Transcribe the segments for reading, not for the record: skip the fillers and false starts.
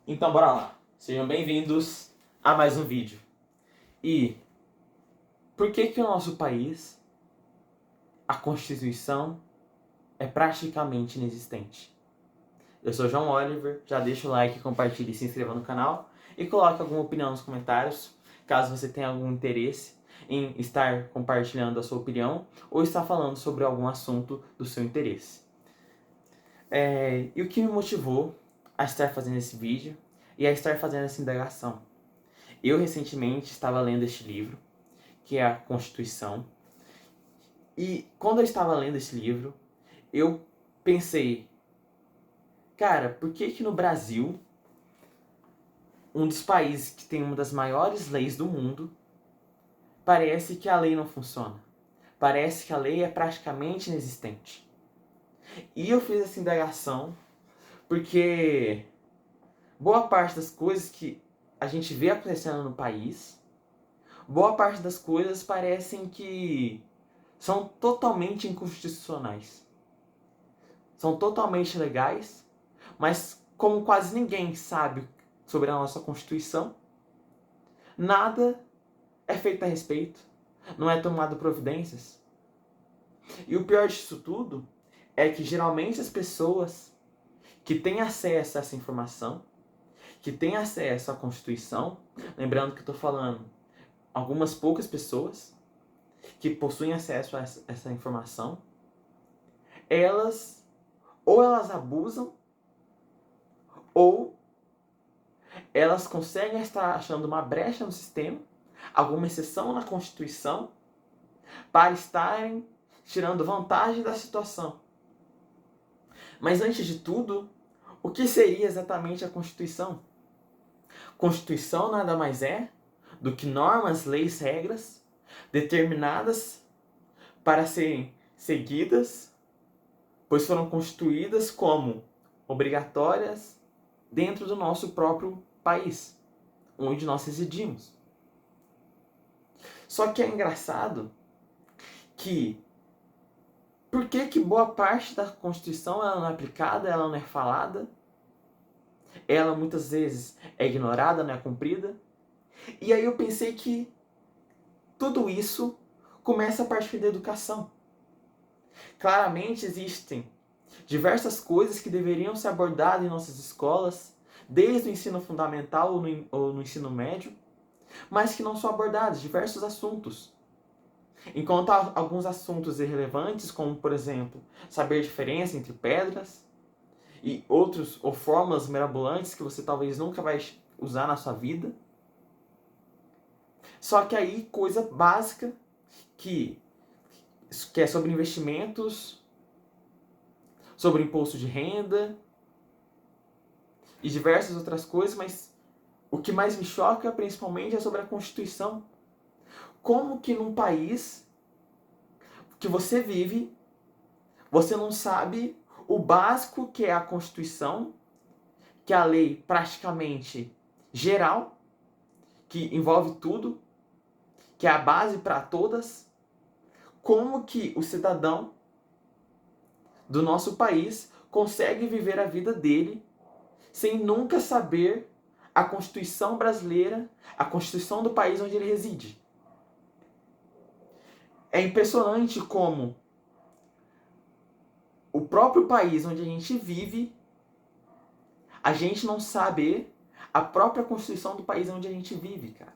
Então bora lá. Sejam bem-vindos a mais um vídeo. E por que que o nosso país, a Constituição, é praticamente inexistente? Eu sou João Oliver, já deixa o like, compartilhe e se inscreva no canal e coloque alguma opinião nos comentários, caso você tenha algum interesse em estar compartilhando a sua opinião ou estar falando sobre algum assunto do seu interesse. E o que me motivou a estar fazendo esse vídeo e a estar fazendo essa indagação? Eu recentemente estava lendo este livro, que é a Constituição, e quando eu estava lendo esse livro, eu pensei, cara, por que que no Brasil, um dos países que tem uma das maiores leis do mundo, parece que a lei não funciona? Parece que a lei é praticamente inexistente. E eu fiz essa indagação porque boa parte das coisas que a gente vê acontecendo no país, boa parte das coisas parecem que são totalmente inconstitucionais. São totalmente legais, mas como quase ninguém sabe sobre a nossa Constituição, nada é feito a respeito, não é tomado providências. E o pior disso tudo é que geralmente as pessoas que têm acesso a essa informação, que têm acesso à Constituição, lembrando que eu estou falando algumas poucas pessoas que possuem acesso a essa informação, elas ou elas abusam ou elas conseguem estar achando uma brecha no sistema, alguma exceção na Constituição, para estarem tirando vantagem da situação. Mas antes de tudo, o que seria exatamente a Constituição? Constituição nada mais é do que normas, leis, regras determinadas para serem seguidas, pois foram constituídas como obrigatórias dentro do nosso próprio país, onde nós residimos. Só que é engraçado que por que boa parte da Constituição ela não é aplicada, ela não é falada, ela muitas vezes é ignorada, não é cumprida. E aí eu pensei que tudo isso começa a partir da educação. Claramente existem diversas coisas que deveriam ser abordadas em nossas escolas, desde o ensino fundamental ou no ensino médio, mas que não são abordados, diversos assuntos. Enquanto há alguns assuntos irrelevantes, como por exemplo, saber a diferença entre pedras e outros ou fórmulas mirabolantes que você talvez nunca vai usar na sua vida. Só que aí coisa básica que é sobre investimentos, sobre imposto de renda e diversas outras coisas, mas o que mais me choca principalmente é sobre a Constituição. Como que num país que você vive, você não sabe o básico que é a Constituição, que é a lei praticamente geral, que envolve tudo, que é a base para todas, como que o cidadão do nosso país consegue viver a vida dele sem nunca saber a Constituição brasileira, a Constituição do país onde ele reside. É impressionante como o próprio país onde a gente vive, a gente não sabe a própria Constituição do país onde a gente vive, cara.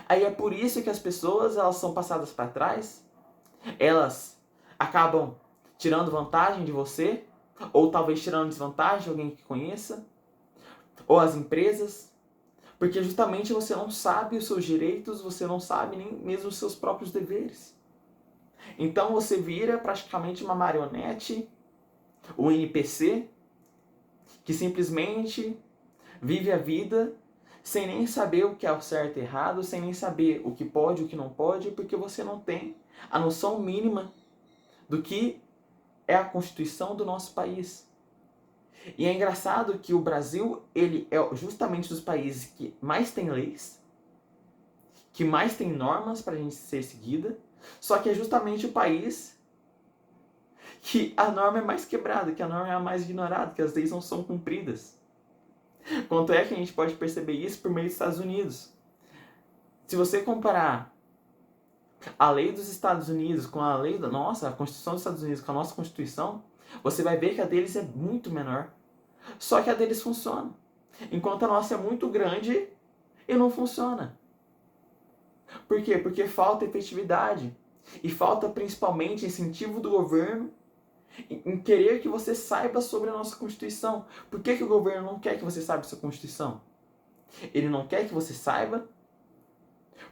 Aí é por isso que as pessoas elas são passadas para trás, elas acabam tirando vantagem de você, ou talvez tirando desvantagem de alguém que conheça, ou as empresas, porque justamente você não sabe os seus direitos, você não sabe nem mesmo os seus próprios deveres. Então você vira praticamente uma marionete, um NPC, que simplesmente vive a vida sem nem saber o que é o certo e errado, sem nem saber o que pode e o que não pode, porque você não tem a noção mínima do que é a Constituição do nosso país. E é engraçado que o Brasil, ele é justamente dos países que mais tem leis, que mais tem normas para a gente ser seguida, só que é justamente o país que a norma é mais quebrada, que a norma é a mais ignorada, que as leis não são cumpridas. Quanto é que a gente pode perceber isso por meio dos Estados Unidos? Se você comparar a lei dos Estados Unidos com a lei a Constituição dos Estados Unidos com a nossa Constituição, você vai ver que a deles é muito menor. Só que a deles funciona. Enquanto a nossa é muito grande e não funciona. Por quê? Porque falta efetividade. E falta principalmente incentivo do governo em querer que você saiba sobre a nossa Constituição. Por que o governo não quer que você saiba sua Constituição? Ele não quer que você saiba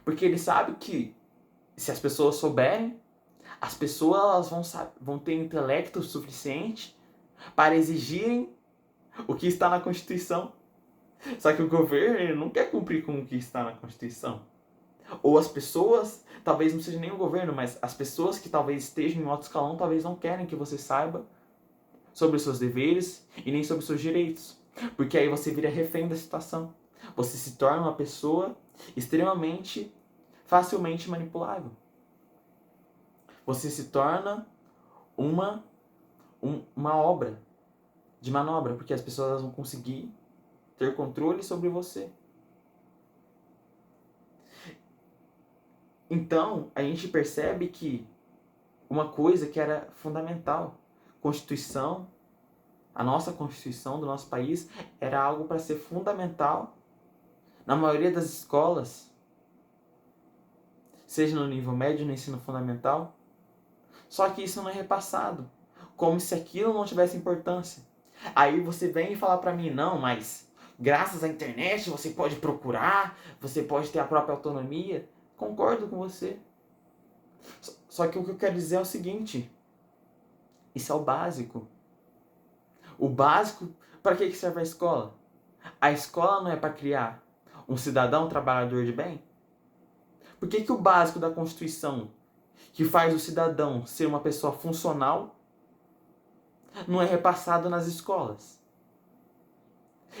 porque ele sabe que se as pessoas souberem, as pessoas elas vão ter intelecto suficiente para exigirem o que está na Constituição. Só que o governo ele não quer cumprir com o que está na Constituição. Ou as pessoas, talvez não seja nem o governo, mas as pessoas que talvez estejam em alto escalão, talvez não querem que você saiba sobre os seus deveres e nem sobre os seus direitos. Porque aí você vira refém da situação. Você se torna uma pessoa extremamente facilmente manipulável. Você se torna uma obra de manobra, porque as pessoas vão conseguir ter controle sobre você. Então, a gente percebe que uma coisa que era fundamental, Constituição, a nossa Constituição do nosso país, era algo para ser fundamental na maioria das escolas, seja no nível médio, no ensino fundamental. Só que isso não é repassado, como se aquilo não tivesse importância. Aí você vem e fala para mim, não, mas graças à internet você pode procurar, você pode ter a própria autonomia. Concordo com você. Só que o que eu quero dizer é o seguinte, isso é o básico. O básico, para que serve a escola? A escola não é para criar um cidadão trabalhador de bem? Por que o básico da Constituição, que faz o cidadão ser uma pessoa funcional, não é repassado nas escolas?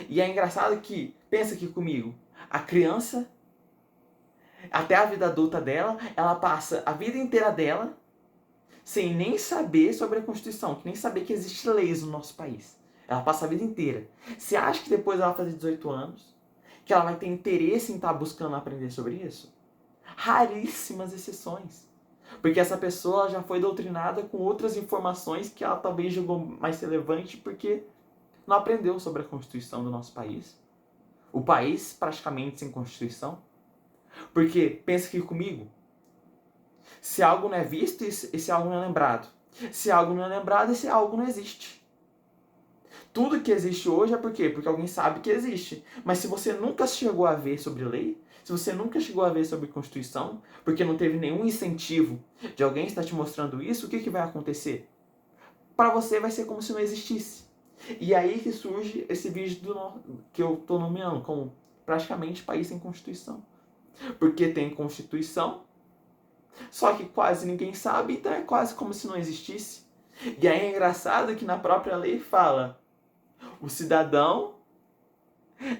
E é engraçado que, pensa aqui comigo, a criança, até a vida adulta dela, ela passa a vida inteira dela sem nem saber sobre a Constituição, que nem saber que existem leis no nosso país. Ela passa a vida inteira. Você acha que depois ela fazer 18 anos, que ela vai ter interesse em estar buscando aprender sobre isso? Raríssimas exceções. Porque essa pessoa já foi doutrinada com outras informações que ela talvez julgou mais relevante porque não aprendeu sobre a Constituição do nosso país. O país praticamente sem Constituição. Porque, pensa aqui comigo, se algo não é visto, esse algo não é lembrado. Se algo não é lembrado, esse algo não existe. Tudo que existe hoje é por quê? Porque alguém sabe que existe. Mas se você nunca chegou a ver sobre lei, se você nunca chegou a ver sobre Constituição, porque não teve nenhum incentivo de alguém estar te mostrando isso, o que vai acontecer? Para você vai ser como se não existisse. E aí que surge esse vídeo que eu estou nomeando como praticamente país sem Constituição. Porque tem Constituição, só que quase ninguém sabe, então é quase como se não existisse. E aí é engraçado que na própria lei fala, o cidadão,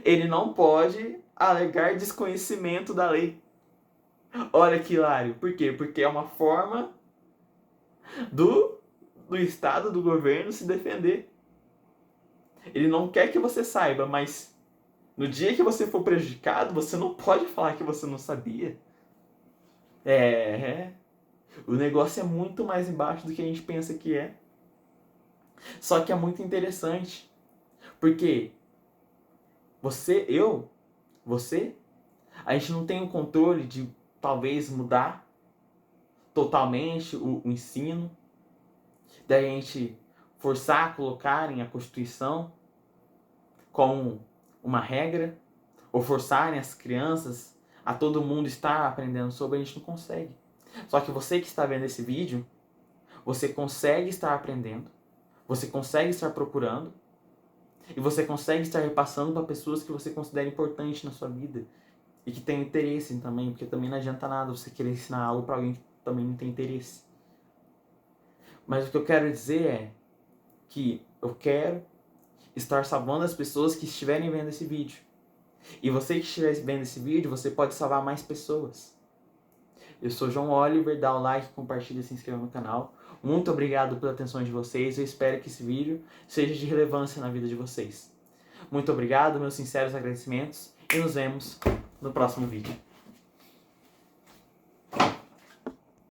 ele não pode alegar desconhecimento da lei. Olha que hilário. Por quê? Porque é uma forma do Estado, do governo se defender. Ele não quer que você saiba, mas no dia que você for prejudicado, você não pode falar que você não sabia. O negócio é muito mais embaixo do que a gente pensa que é. Só que é muito interessante. Porque você, a gente não tem o controle de talvez mudar totalmente o ensino, da gente forçar a colocarem a Constituição como uma regra, ou forçarem as crianças a todo mundo estar aprendendo sobre, a gente não consegue. Só que você que está vendo esse vídeo, você consegue estar aprendendo, você consegue estar procurando, e você consegue estar repassando para pessoas que você considera importantes na sua vida e que tem interesse também, porque também não adianta nada você querer ensinar algo para alguém que também não tem interesse. Mas o que eu quero dizer é que eu quero estar salvando as pessoas que estiverem vendo esse vídeo. E você que estiver vendo esse vídeo, você pode salvar mais pessoas. Eu sou João Oliver, dá o like, compartilha e se inscreva no canal. Muito obrigado pela atenção de vocês, eu espero que esse vídeo seja de relevância na vida de vocês. Muito obrigado, meus sinceros agradecimentos e nos vemos no próximo vídeo.